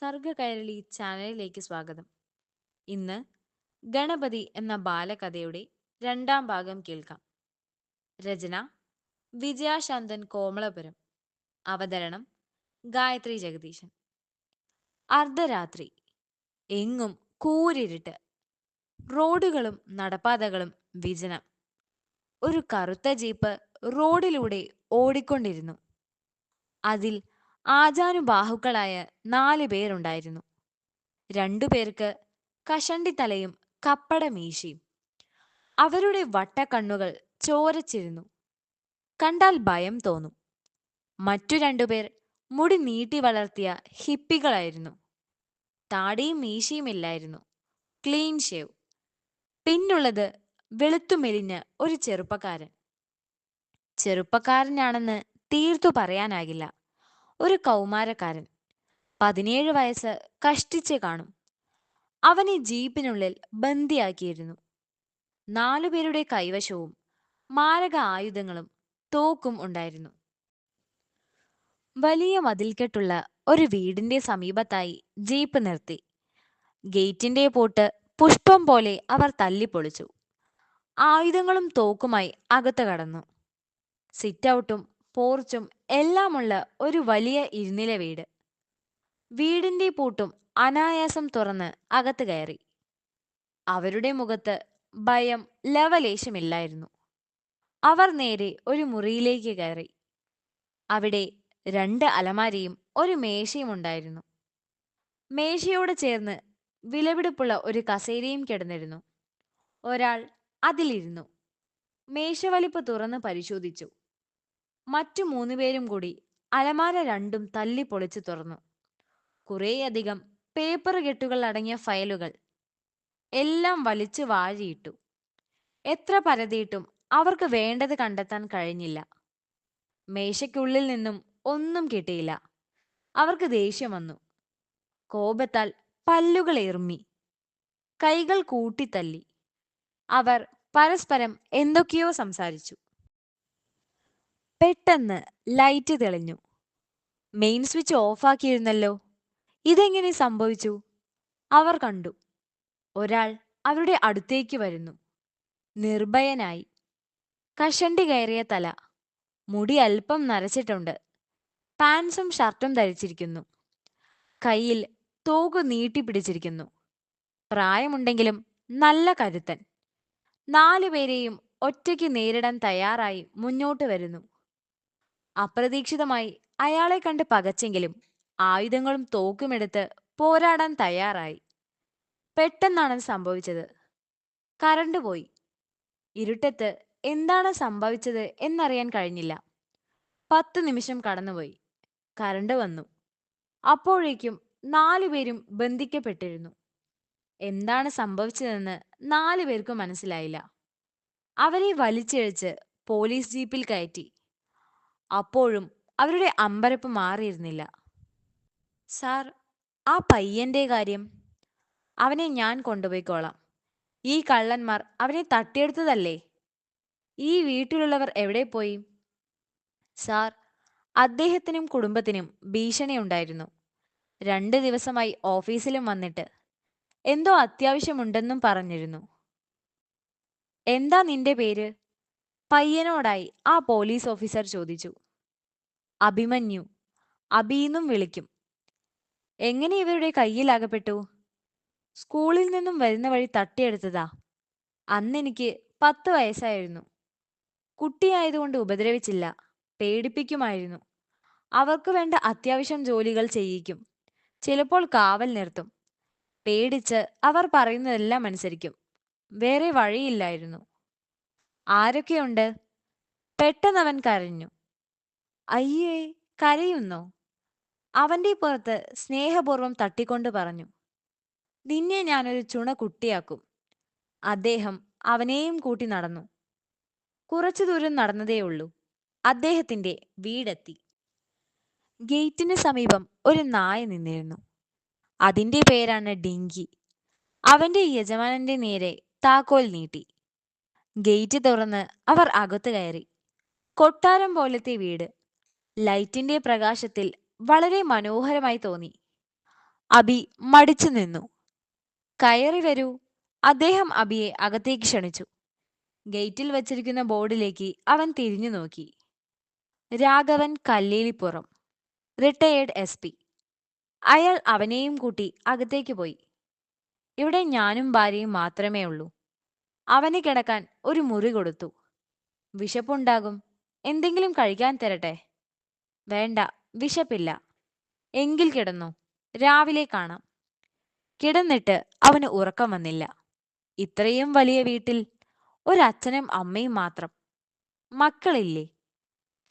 സർഗകൈരളി ചാനലിലേക്ക് സ്വാഗതം. ഇന്ന് ഗണപതി എന്ന ബാലകഥയുടെ രണ്ടാം ഭാഗം കേൾക്കാം. രചന വിജയാശാന്തൻ കോമളപുരം. അവതരണം ഗായത്രി ജഗദീശൻ. അർദ്ധരാത്രി. എങ്ങും കൂരിരുട്ട്. റോഡുകളും നടപ്പാതകളും വിജനം. ഒരു കറുത്ത ജീപ്പ് റോഡിലൂടെ ഓടിക്കൊണ്ടിരുന്നു. അതിൽ ആജാനുബാഹുക്കളായ 4 പേരുണ്ടായിരുന്നു. 2 പേർക്ക് കഷണ്ടി തലയും കപ്പട മീശയും. അവരുടെ വട്ടക്കണ്ണുകൾ ചോരച്ചിരുന്നു. കണ്ടാൽ ഭയം തോന്നും. മറ്റു 2 പേർ മുടി നീട്ടി വളർത്തിയ ഹിപ്പികളായിരുന്നു. താടിയും മീശയുമില്ലായിരുന്നു. Clean shave. പിന്നുള്ളത് വെളുത്തു മെലിഞ്ഞ ഒരു ചെറുപ്പക്കാരൻ. ചെറുപ്പക്കാരനാണെന്ന് തീർത്തു പറയാനാകില്ല. ഒരു കൗമാരക്കാരൻ. 17 വയസ്സ് കഷ്ടിച്ചേ കാണും. അവനെ ജീപ്പിനുള്ളിൽ ബന്ദിയാക്കിയിരുന്നു. 4 പേരുടെ കൈവശവും മാരക ആയുധങ്ങളും തോക്കും ഉണ്ടായിരുന്നു. വലിയ മതിൽക്കെട്ടുള്ള ഒരു വീടിന്റെ സമീപത്തായി ജീപ്പ് നിർത്തി. ഗേറ്റിന്റെ പൂട്ട് പുഷ്പം പോലെ അവർ തല്ലിപ്പൊളിച്ചു. ആയുധങ്ങളും തോക്കുമായി അകത്ത് കടന്നു. സിറ്റൗട്ടും പോർച്ചും എല്ലാമുള്ള ഒരു വലിയ ഇരുനില വീട്. വീടിന്റെ പൂട്ടും അനായാസം തുറന്ന് അകത്ത് കയറി. അവരുടെ മുഖത്ത് ഭയം ലവലേശമില്ലായിരുന്നു. അവർ നേരെ ഒരു മുറിയിലേക്ക് കയറി. അവിടെ 2 അലമാരയും ഒരു മേശയും ഉണ്ടായിരുന്നു. മേശയോട് ചേർന്ന് വിലപിടിപ്പുള്ള ഒരു കസേരയും കിടന്നിരുന്നു. ഒരാൾ അതിലിരുന്നു. മേശവലിപ്പ് തുറന്ന് പരിശോധിച്ചു. മറ്റു 3 പേരും കൂടി അലമാര രണ്ടും തല്ലി പൊളിച്ചു തുറന്നു. കുറേയധികം പേപ്പർ കെട്ടുകൾ അടങ്ങിയ ഫയലുകൾ എല്ലാം വലിച്ചു വാരിയിട്ടു. എത്ര പരതിയിട്ടും അവർക്ക് വേണ്ടത് കണ്ടെത്താൻ കഴിഞ്ഞില്ല. മേശയ്ക്കുള്ളിൽ നിന്നും ഒന്നും കിട്ടിയില്ല. അവർക്ക് ദേഷ്യം വന്നു. കോപത്താൽ പല്ലുകൾ ഇറുമ്മി. കൈകൾ കൂട്ടിത്തല്ലി. അവർ പരസ്പരം എന്തൊക്കെയോ സംസാരിച്ചു. പെട്ടെന്ന് ലൈറ്റ് തെളിഞ്ഞു. മെയിൻ സ്വിച്ച് ഓഫാക്കിയിരുന്നല്ലോ. ഇതെങ്ങനെ സംഭവിച്ചു? അവർ കണ്ടു. ഒരാൾ അവരുടെ അടുത്തേക്ക് വരുന്നു. നിർഭയനായി. കഷണ്ടി കയറിയ തല. മുടി അല്പം നരച്ചിട്ടുണ്ട്. പാൻസും ഷർട്ടും ധരിച്ചിരിക്കുന്നു. കയ്യിൽ തോക്ക് നീട്ടിപ്പിടിച്ചിരിക്കുന്നു. പ്രായമുണ്ടെങ്കിലും നല്ല കരുത്തൻ. 4 പേരെയും ഒറ്റയ്ക്ക് നേരിടാൻ തയ്യാറായി മുന്നോട്ട് വരുന്നു. അപ്രതീക്ഷിതമായി അയാളെ കണ്ട് പകച്ചെങ്കിലും ആയുധങ്ങളും തോക്കുമെടുത്ത് പോരാടാൻ തയ്യാറായി. പെട്ടെന്നാണ് സംഭവിച്ചത്. കറണ്ട് പോയി. ഇരുട്ടത്ത് എന്താണ് സംഭവിച്ചത് എന്നറിയാൻ കഴിഞ്ഞില്ല. 10 നിമിഷം കടന്നുപോയി. കറണ്ട് വന്നു. അപ്പോഴേക്കും 4 പേരും ബന്ധിക്കപ്പെട്ടിരുന്നു. എന്താണ് സംഭവിച്ചതെന്ന് 4 പേർക്കും മനസ്സിലായില്ല. അവരെ വലിച്ചിഴച്ച് പോലീസ് ജീപ്പിൽ കയറ്റി. അപ്പോഴും അവരുടെ അമ്പരപ്പ് മാറിയിരുന്നില്ല. സാർ, ആ പയ്യന്റെ കാര്യം? അവനെ ഞാൻ കൊണ്ടുപോയിക്കോളാം. ഈ കള്ളന്മാർ അവനെ തട്ടിയെടുത്തതല്ലേ? ഈ വീട്ടിലുള്ളവർ എവിടെ പോയി? സാർ, അദ്ദേഹത്തിനും കുടുംബത്തിനും ഭീഷണിയുണ്ടായിരുന്നു. 2 ദിവസമായി ഓഫീസിലും വന്നിട്ട് എന്തോ അത്യാവശ്യമുണ്ടെന്നും പറഞ്ഞിരുന്നു. എന്താ നിന്റെ പേര്? പയ്യനോടായി ആ പോലീസ് ഓഫീസർ ചോദിച്ചു. അഭിമന്യു. അബീന്നും വിളിക്കും. എങ്ങനെ ഇവരുടെ കയ്യിൽ അകപ്പെട്ടു? സ്കൂളിൽ നിന്നും വരുന്ന വഴി തട്ടിയെടുത്തതാ. അന്നെനിക്ക് 10 വയസ്സായിരുന്നു. കുട്ടിയായതുകൊണ്ട് ഉപദ്രവിച്ചില്ല, പേടിപ്പിക്കുമായിരുന്നു. അവർക്ക് വേണ്ട അത്യാവശ്യം ജോലികൾ ചെയ്യിക്കും. ചിലപ്പോൾ കാവൽ നിർത്തും. പേടിച്ച് അവർ പറയുന്നതെല്ലാം അനുസരിക്കും. വേറെ വഴിയില്ലായിരുന്നു. ആരൊക്കെയുണ്ട്? പെട്ടെന്നവൻ കരഞ്ഞു. അയ്യേ, കരയുന്നോ? അവന്റെ പുറത്ത് സ്നേഹപൂർവ്വം തട്ടിക്കൊണ്ട് പറഞ്ഞു. നിന്നെ ഞാനൊരു ചുണ കുട്ടിയാക്കും. അദ്ദേഹം അവനെയും കൂട്ടി നടന്നു. കുറച്ചു ദൂരം നടന്നതേയുള്ളൂ. അദ്ദേഹത്തിന്റെ വീടെത്തി. ഗേറ്റിന് സമീപം ഒരു നായ നിന്നിരുന്നു. അതിന്റെ പേരാണ് ഡിങ്കി. അവന്റെ യജമാനന്റെ നേരെ താക്കോൽ നീട്ടി. ഗേറ്റ് തുറന്ന് അവർ അകത്ത് കയറി. കൊട്ടാരം പോലത്തെ വീട്. ലൈറ്റിന്റെ പ്രകാശത്തിൽ വളരെ മനോഹരമായി തോന്നി. അബി മടിച്ചു നിന്നു. കയറി വരൂ. അദ്ദേഹം അബിയെ അകത്തേക്ക് ക്ഷണിച്ചു. ഗേറ്റിൽ വച്ചിരിക്കുന്ന ബോർഡിലേക്ക് അവൻ തിരിഞ്ഞു നോക്കി. Raghavan Kallelippuram, retired SP. അയാൾ അവനെയും കൂട്ടി അകത്തേക്ക് പോയി. ഇവിടെ ഞാനും ഭാര്യയും മാത്രമേ ഉള്ളൂ. അവന് കിടക്കാൻ ഒരു മുറി കൊടുത്തു. വിശപ്പുണ്ടാകും, എന്തെങ്കിലും കഴിക്കാൻ തരട്ടെ? വേണ്ട, വിശപ്പില്ല. എങ്കിൽ കിടന്നു, രാവിലെ കാണാം. കിടന്നിട്ട് അവന് ഉറക്കം വന്നില്ല. ഇത്രയും വലിയ വീട്ടിൽ ഒരച്ഛനും അമ്മയും മാത്രം. മക്കളില്ലേ?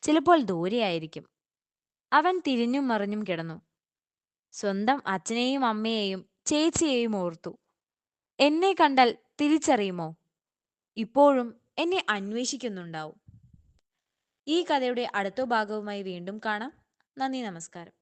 ചിലപ്പോൾ ദൂരെയായിരിക്കും. അവൻ തിരിഞ്ഞും മറിഞ്ഞും കിടന്നു. സ്വന്തം അച്ഛനെയും അമ്മയെയും ചേച്ചിയെയും ഓർത്തു. എന്നെ കണ്ടാൽ തിരിച്ചറിയുമോ? ഇപ്പോഴും എന്നെ അന്വേഷിക്കുന്നുണ്ടാവും. ഈ കഥയുടെ അടുത്ത ഭാഗവുമായി വീണ്ടും കാണാം. നന്ദി, നമസ്കാരം.